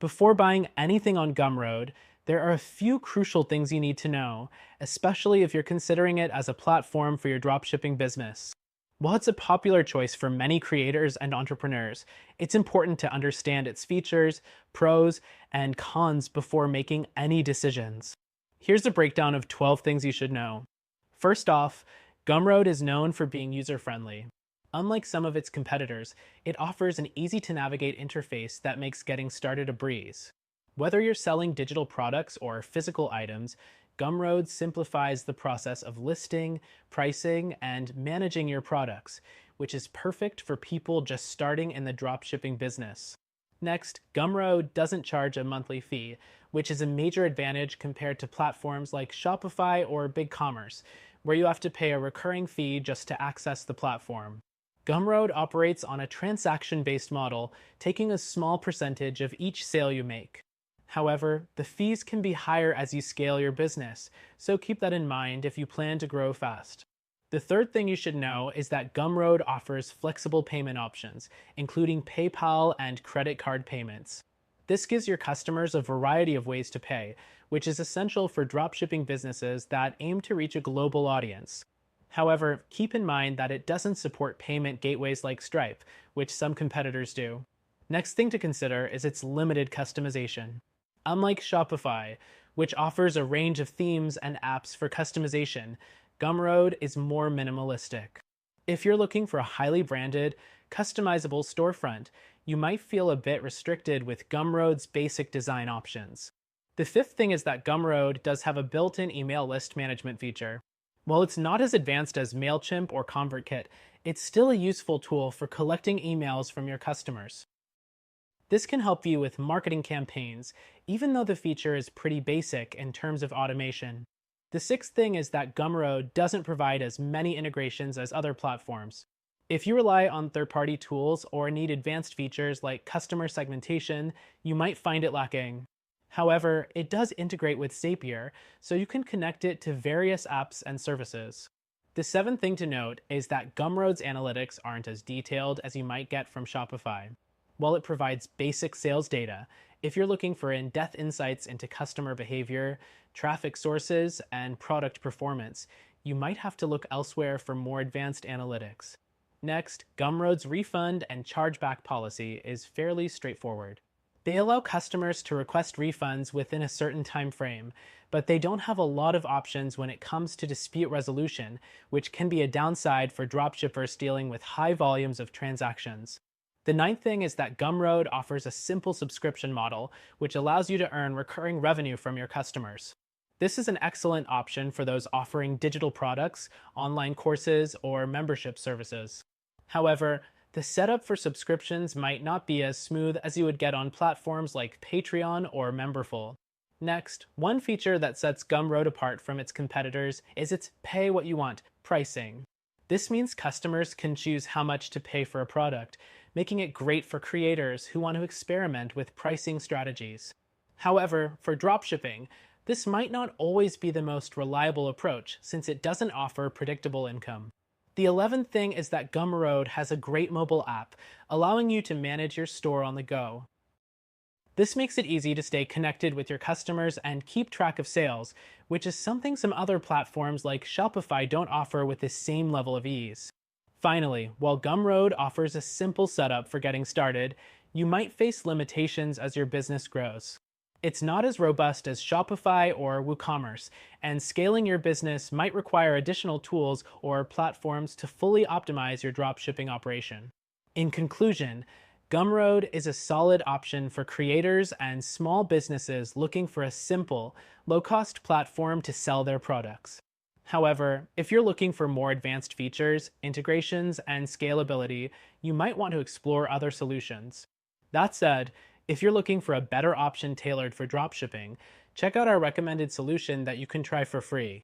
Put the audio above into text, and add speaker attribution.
Speaker 1: Before buying anything on Gumroad, there are a few crucial things you need to know, especially if you're considering it as a platform for your dropshipping business. While it's a popular choice for many creators and entrepreneurs, it's important to understand its features, pros, and cons before making any decisions. Here's a breakdown of 12 things you should know. First off, Gumroad is known for being user-friendly. Unlike some of its competitors, it offers an easy-to-navigate interface that makes getting started a breeze. Whether you're selling digital products or physical items, Gumroad simplifies the process of listing, pricing, and managing your products, which is perfect for people just starting in the dropshipping business. Next, Gumroad doesn't charge a monthly fee, which is a major advantage compared to platforms like Shopify or BigCommerce, where you have to pay a recurring fee just to access the platform. Gumroad operates on a transaction-based model, taking a small percentage of each sale you make. However, the fees can be higher as you scale your business, so keep that in mind if you plan to grow fast. The third thing you should know is that Gumroad offers flexible payment options, including PayPal and credit card payments. This gives your customers a variety of ways to pay, which is essential for dropshipping businesses that aim to reach a global audience. However, keep in mind that it doesn't support payment gateways like Stripe, which some competitors do. Next thing to consider is its limited customization. Unlike Shopify, which offers a range of themes and apps for customization, Gumroad is more minimalistic. If you're looking for a highly branded, customizable storefront, you might feel a bit restricted with Gumroad's basic design options. The fifth thing is that Gumroad does have a built-in email list management feature. While it's not as advanced as MailChimp or ConvertKit, it's still a useful tool for collecting emails from your customers. This can help you with marketing campaigns, even though the feature is pretty basic in terms of automation. The sixth thing is that Gumroad doesn't provide as many integrations as other platforms. If you rely on third-party tools or need advanced features like customer segmentation, you might find it lacking. However, it does integrate with Zapier, so you can connect it to various apps and services. The seventh thing to note is that Gumroad's analytics aren't as detailed as you might get from Shopify. While it provides basic sales data, if you're looking for in-depth insights into customer behavior, traffic sources, and product performance, you might have to look elsewhere for more advanced analytics. Next, Gumroad's refund and chargeback policy is fairly straightforward. They allow customers to request refunds within a certain time frame, but they don't have a lot of options when it comes to dispute resolution, which can be a downside for dropshippers dealing with high volumes of transactions. The ninth thing is that Gumroad offers a simple subscription model, which allows you to earn recurring revenue from your customers. This is an excellent option for those offering digital products, online courses, or membership services. However, the setup for subscriptions might not be as smooth as you would get on platforms like Patreon or Memberful. Next, one feature that sets Gumroad apart from its competitors is its pay what you want pricing. This means customers can choose how much to pay for a product, making it great for creators who want to experiment with pricing strategies. However, for dropshipping, this might not always be the most reliable approach since it doesn't offer predictable income. The 11th thing is that Gumroad has a great mobile app, allowing you to manage your store on the go. This makes it easy to stay connected with your customers and keep track of sales, which is something some other platforms like Shopify don't offer with the same level of ease. Finally, while Gumroad offers a simple setup for getting started, you might face limitations as your business grows. It's not as robust as Shopify or WooCommerce, and scaling your business might require additional tools or platforms to fully optimize your dropshipping operation. In conclusion, Gumroad is a solid option for creators and small businesses looking for a simple, low-cost platform to sell their products. However, if you're looking for more advanced features, integrations, and scalability, you might want to explore other solutions. That said, if you're looking for a better option tailored for dropshipping, check out our recommended solution that you can try for free.